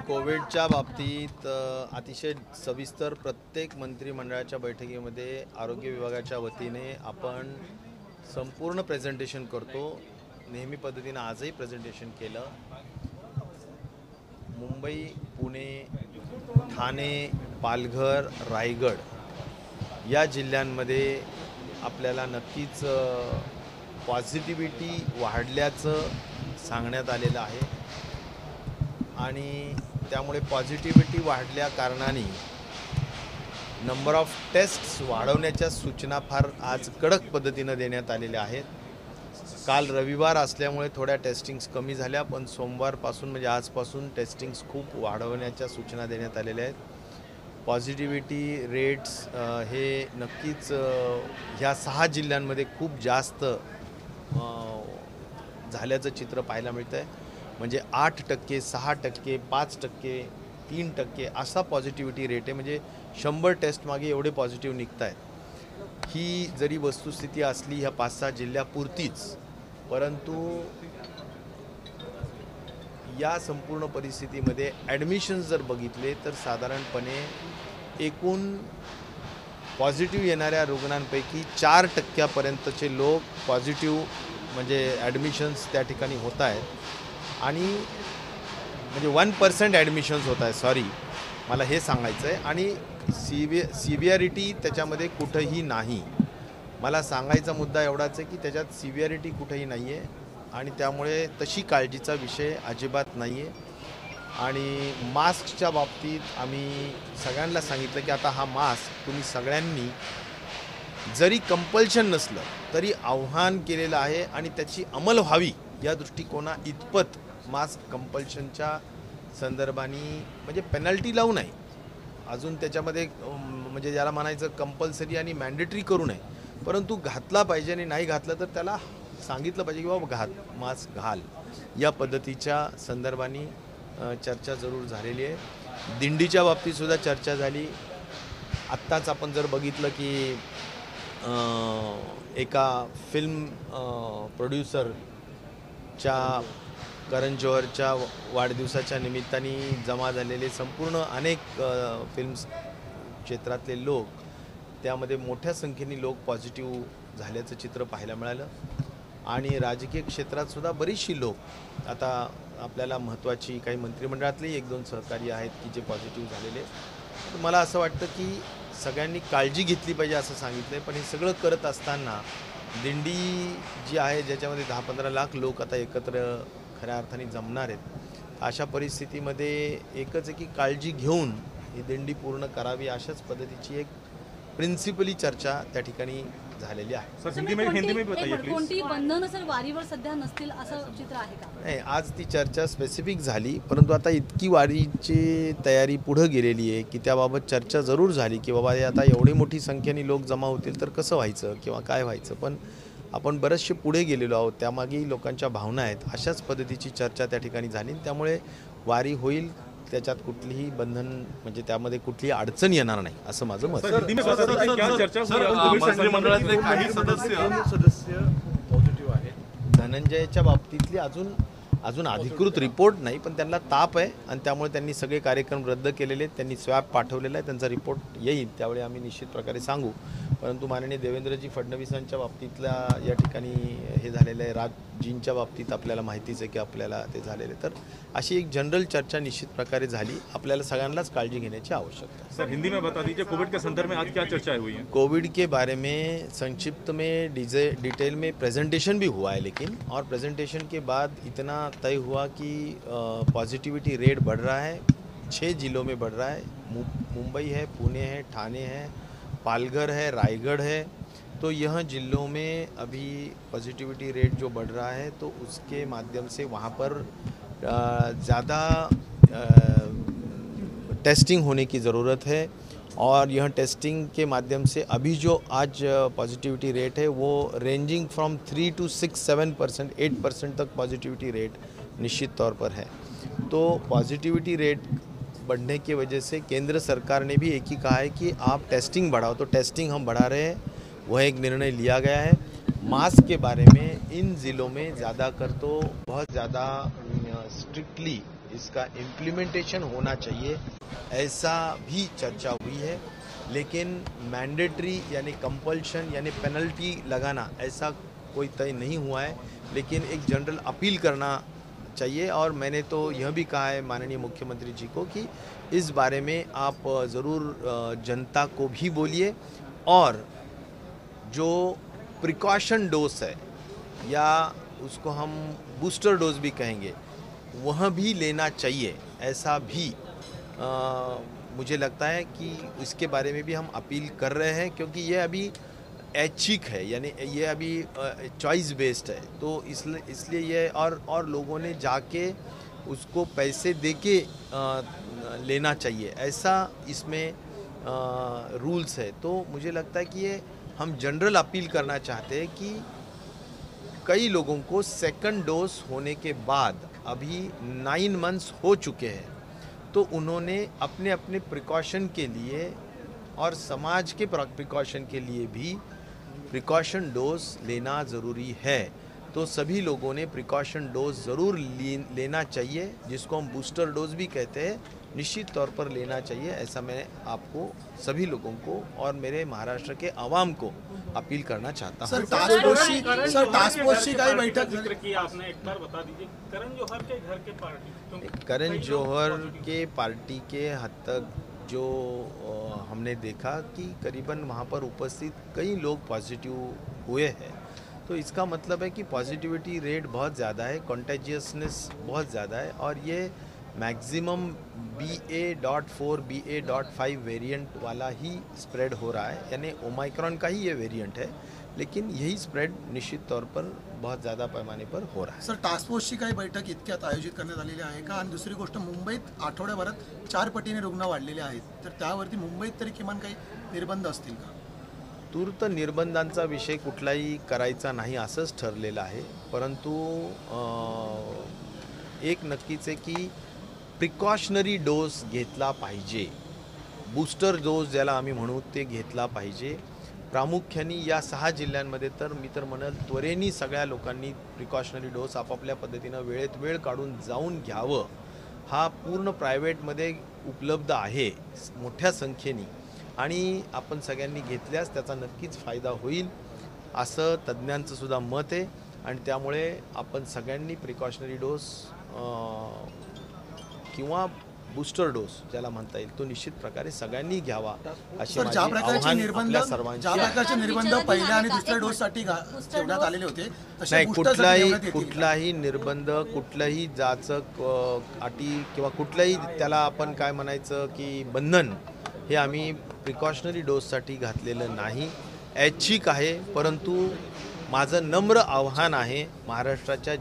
कोविडच्या बाबतीत अतिशय सविस्तर प्रत्येक मंत्रिमंडळाच्या बैठकीमध्ये आरोग्य विभागाच्या वतीने आपण संपूर्ण प्रेझेंटेशन करतो। नेहमी पद्धतीने आजही प्रेझेंटेशन केलं। मुंबई, पुणे, ठाणे, पालघर, रायगड या जिल्ह्यांमध्ये आपल्याला नक्कीच पॉझिटिव्हिटी वाढल्याचं सांगण्यात आलेलं आहे आणि त्यामुळे पॉझिटिव्हिटी वाढल्या कारणाने नंबर ऑफ टेस्ट्स वाढवण्याच्या सूचना फार आज कडक पद्धतीने देण्यात आलेल्या आहेत। काल रविवार असल्यामुळे थोड्या टेस्टिंग्स कमी झाल्या, पण सोमवारपासून म्हणजे आजपासून टेस्टिंग्स खूप वाढवण्याच्या सूचना देण्यात आलेल्या आहेत। पॉझिटिव्हिटी रेट्स हे नक्कीच ह्या 6 जिल्ह्यांमध्ये खूप जास्त झाल्याचं चित्र पाहायला मिळतं आहे। म्हणजे 8%, 6%, 5%, 3% असा पॉझिटिव्हिटी रेट आहे। म्हणजे 100 टेस्ट मागे एवढे पॉझिटिव्ह निघत आहेत। ही जरी वस्तुस्थिती असली ह्या 5-6 जिल्ह्यापुरतीच, परंतु या संपूर्ण परिस्थितीमध्ये ॲडमिशन्स जर बघितले तर साधारणपणे एकूण पॉझिटिव्ह येणाऱ्या रुग्णांपैकी 4% लोक पॉझिटिव्ह म्हणजे ॲडमिशन्स त्या ठिकाणी होत आहेत आणि म्हणजे 1% ॲडमिशन्स होत आहे। सॉरी, मला हे सांगायचं आहे। आणि सिव्हिअरिटी त्याच्यामध्ये कुठंही नाही। मला सांगायचा मुद्दा एवढाच आहे की त्याच्यात सिव्हिअरिटी कुठंही नाही आहे आणि त्यामुळे तशी काळजीचा विषय अजिबात नाही आहे। आणि मास्कच्या बाबतीत आम्ही सगळ्यांना सांगितलं की आता हा मास्क तुम्ही सगळ्यांनी जरी कंपल्शन नसलं तरी आव्हान केलेलं आहे आणि त्याची अंमल व्हावी या दृष्टिकोना इतपत मास्क कंपल्शनच्या संदर्भाने म्हणजे पेनल्टी लावू नये, अजून त्याच्यामध्ये म्हणजे ज्याला म्हणायचं कंपल्सरी आणि मॅन्डेटरी करू नये, परंतु घातला पाहिजे आणि नाही घातलं तर त्याला सांगितलं पाहिजे की बाबा मास्क घाल या पद्धतीच्या संदर्भाने चर्चा जरूर झालेली आहे। दिंडीच्या बाबतीतसुद्धा चर्चा झाली। आत्ताच आपण जर बघितलं की एका फिल्म प्रोड्युसरच्या करण जोहरच्या वाढदिवसाच्या निमित्ताने जमा झालेले संपूर्ण अनेक फिल्म्स क्षेत्रातले लोक, त्यामध्ये मोठ्या संख्येने लोक पॉझिटिव्ह झाल्याचं चित्र पाहायला मिळालं। आणि राजकीय क्षेत्रातसुद्धा बरीचशी लोक, आता आपल्याला महत्त्वाची काही मंत्रिमंडळातले 1-2 सहकारी आहेत की जे पॉझिटिव्ह झालेले। तर मला असं वाटतं की सगळ्यांनी काळजी घेतली पाहिजे असं सांगितलं आहे। पण हे सगळं करत असताना दिंडी जी आहे ज्याच्यामध्ये 10-15 लाख लोक आता एकत्र खऱ्या अर्थाने जमणार आहेत, अशा परिस्थितीमध्ये एकच आहे की काळजी घेऊन ही दिंडी पूर्ण करावी अशाच पद्धतीची एक प्रिन्सिपली चर्चा त्या ठिकाणी झालेली आहे। सर, हिंदी में बताइए प्लीज। कोणती बंधनं सर वारीवर सध्या नसतील असं चित्र आहे का? नाही, आज ती चर्चा स्पेसिफिक झाली, परंतु आता इतकी वारीची तयारी पुढे गेलेली आहे की त्याबाबत चर्चा जरूर झाली की बाबा आता एवढी मोठी संख्येने लोक जमा होतील तर कसं व्हायचं किंवा काय व्हायचं। पण आपण बरेचसे पुढे गेलेलो आहोत, त्यामागे लोकांच्या भावना आहेत, अशाच पद्धतीची चर्चा त्या ठिकाणी झाली। त्यामुळे वारी होईल, त्याच्यात कुठलीही बंधन म्हणजे त्यामध्ये कुठलीही अडचण येणार नाही असं माझं मत आहे। मंत्रिमंडळातले काही सदस्य पॉझिटिव्ह आहेत। धनंजयच्या बाबतीतली अजून अधिकृत रिपोर्ट नाही, पण त्यांना ताप आहे आणि त्यामुळे त्यांनी सगळे कार्यक्रम रद्द केलेले आहेत। त्यांनी स्वॅब पाठवलेला आहे, त्यांचा रिपोर्ट येईल त्यावेळी आम्ही निश्चित प्रकारे सांगू। परंतु माननीय देवेंद्रजी फडणवीसांच्या बाबतीतल्या या ठिकाणी हे झालेलं आहे, राजजींच्या बाबतीत आपल्याला माहितीच आहे की आपल्याला ते झालेले। तर अशी एक जनरल चर्चा निश्चित प्रकारे झाली। आपल्याला सगळ्यांनाच काळजी घेण्याची आवश्यकता है। सर, हिंदी में बता दीजिए कोविड के संदर्भ में आज क्या चर्चा हुई है? कोविड के बारे में संक्षिप्त में डिटेल में प्रेजेंटेशन भी हुआ है, लेकिन और प्रेजेंटेशन के बाद इतना तय हुआ कि पॉजिटिविटी रेट बढ़ रहा है, 6 जिलों में बढ़ रहा है। मुंबई है, पुणे है, ठाणे है, पालघर है, रायगढ़ है। तो यह जिलों में अभी पॉजिटिविटी रेट जो बढ़ रहा है तो उसके माध्यम से वहाँ पर ज़्यादा टेस्टिंग होने की ज़रूरत है। और यह टेस्टिंग के माध्यम से अभी जो आज पॉजिटिविटी रेट है वो रेंजिंग फ्रॉम 3 to 6-7%, 8% तक पॉजिटिविटी रेट निश्चित तौर पर है। तो पॉजिटिविटी रेट बढ़ने की वजह से केंद्र सरकार ने भी एक ही कहा है कि आप टेस्टिंग बढ़ाओ, तो टेस्टिंग हम बढ़ा रहे हैं, वह एक निर्णय लिया गया है। मास्क के बारे में इन ज़िलों में ज़्यादा कर तो बहुत ज़्यादा स्ट्रिक्टली इसका इम्प्लीमेंटेशन होना चाहिए, ऐसा भी चर्चा हुई है। लेकिन मैंडेटरी यानी कंपल्शन यानी पेनल्टी लगाना ऐसा कोई तय नहीं हुआ है, लेकिन एक जनरल अपील करना चाहिए। और मैंने तो यह भी कहा है माननीय मुख्यमंत्री जी को कि इस बारे में आप ज़रूर जनता को भी बोलिए, और जो प्रिकॉशन डोज है या उसको हम बूस्टर डोज भी कहेंगे, वह भी लेना चाहिए, ऐसा भी मुझे लगता है कि इसके बारे में भी हम अपील कर रहे हैं, क्योंकि ये अभी ऐच्छिक है, यानी ये अभी चॉइस बेस्ड है। तो इसलिए ये और लोगों ने जाके उसको पैसे देके लेना चाहिए, ऐसा इसमें रूल्स है। तो मुझे लगता है कि ये हम जनरल अपील करना चाहते हैं कि कई लोगों को सेकंड डोज होने के बाद अभी 9 मंथ्स हो चुके हैं, तो उन्होंने अपने अपने प्रिकॉशन के लिए और समाज के प्रिकॉशन के लिए भी प्रिकॉशन डोज लेना ज़रूरी है। तो सभी लोगों ने प्रिकॉशन डोज ज़रूर लेना चाहिए, जिसको हम बूस्टर डोज भी कहते हैं, निश्चित तौर पर लेना चाहिए। ऐसा मैं आपको सभी लोगों को और मेरे महाराष्ट्र के आवाम को अपील करना चाहता हूँ। सर टास्क फोर्स की काही बैठक जिक्र किया आपने, एक बार बता दीजिए करण जौहर के घर के पार्टी, करण जौहर के पार्टी के हद तक जो हमने देखा कि करीबन वहाँ पर उपस्थित कई लोग पॉजिटिव हुए हैं, तो इसका मतलब है कि पॉजिटिविटी रेट बहुत ज़्यादा है, कॉन्टेजियसनेस बहुत ज़्यादा है, और ये मैक्सिमम BA.4 BA.5 वेरिएंट वाला ही स्प्रेड हो रहा है, यानी ओमाइक्रॉन का ही ये वेरिएंट है, लेकिन यही स्प्रेड निश्चित तौर पर बहुत ज़्यादा पैमाने पर हो रहा है। सर टास्क फोर्सची काही बैठक इतक्यात आयोजित करण्यात आलेली आहे का? आणि दुसरी गोष्ट, मुंबईत आठवड्याभरात 4 पटीने रुग्ण वाढलेले आहेत, तर त्यावरती मुंबईत तरी किमान काही निर्बंध असतील का? तूर्त निर्बंधांचा विषय कुठलाही करायचा नाही असंच ठरलेलं आहे, परंतु एक नक्कीच आहे की प्रिकॉशनरी डोस घेतला पाहिजे, बूस्टर डोस ज्याला आम्ही म्हणू ते घेतला पाहिजे। प्रामुख्याने या 6 जिल्ह्यांमध्ये तर मी तर म्हणेल त्वरेने सगळ्या लोकांनी प्रिकॉशनरी डोस आपापल्या पद्धतीनं वेळेत वेळ काढून जाऊन घ्यावं। हा पूर्ण प्रायव्हेटमध्ये उपलब्ध आहे मोठ्या संख्येने, आणि आपण सगळ्यांनी घेतल्यास त्याचा नक्कीच फायदा होईल असं तज्ज्ञांचं सुद्धा मत आहे। आणि त्यामुळे आपण सगळ्यांनी प्रिकॉशनरी डोस किंवा बूस्टर डोस ज्याला म्हणता येईल तो निश्चित प्रकारे सगळ्यांनी घ्यावा अशी माझी आव्हान आपल्या सर्वांची। ज्या प्रकारचे निर्बंध पहिल्या आणि दुसऱ्या डोससाठी ठेवण्यात आलेले होते, तसे नाही, बूस्टरसाठी ठेवण्यात येतील का? कुठलाही निर्बंध, कुठलाही जाचक अटी किंवा कुठल्याही त्याला आपण काय म्हणायचं की बंधन हे आम्ही प्रिकॉशनरी डोससाठी घातलेलं नाही, ऐच्छिक आहे। परंतु माझं नम्र आव्हान आहे महाराष्ट्राच्या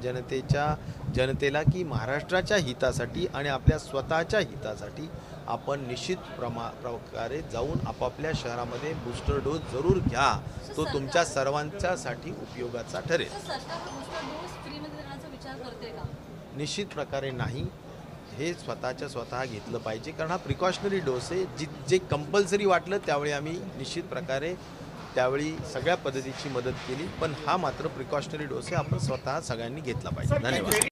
जनतेला की महाराष्ट्राच्या हितासाठी आणि आपल्या स्वतःच्या हितासाठी आपण निश्चित प्रकारे जाऊन आपापल्या शहरामध्ये बूस्टर डोस जरूर घ्या, तो तुमच्या सर्वांच्यासाठी उपयोगाचा ठरेल। निश्चित प्रकारे नाही, हे स्वतः घेतलं पाहिजे, कारण हा प्रिकॉशनरी डोस आहे। जे कंपल्सरी वाटलं त्यावेळी आम्ही निश्चित प्रकारे त्यावेळी सगळ्या पद्धतीची मदत केली, पण हा मात्र प्रिकॉशनरी डोस आहे, आपण स्वतः सगळ्यांनी घेतला पाहिजे। धन्यवाद।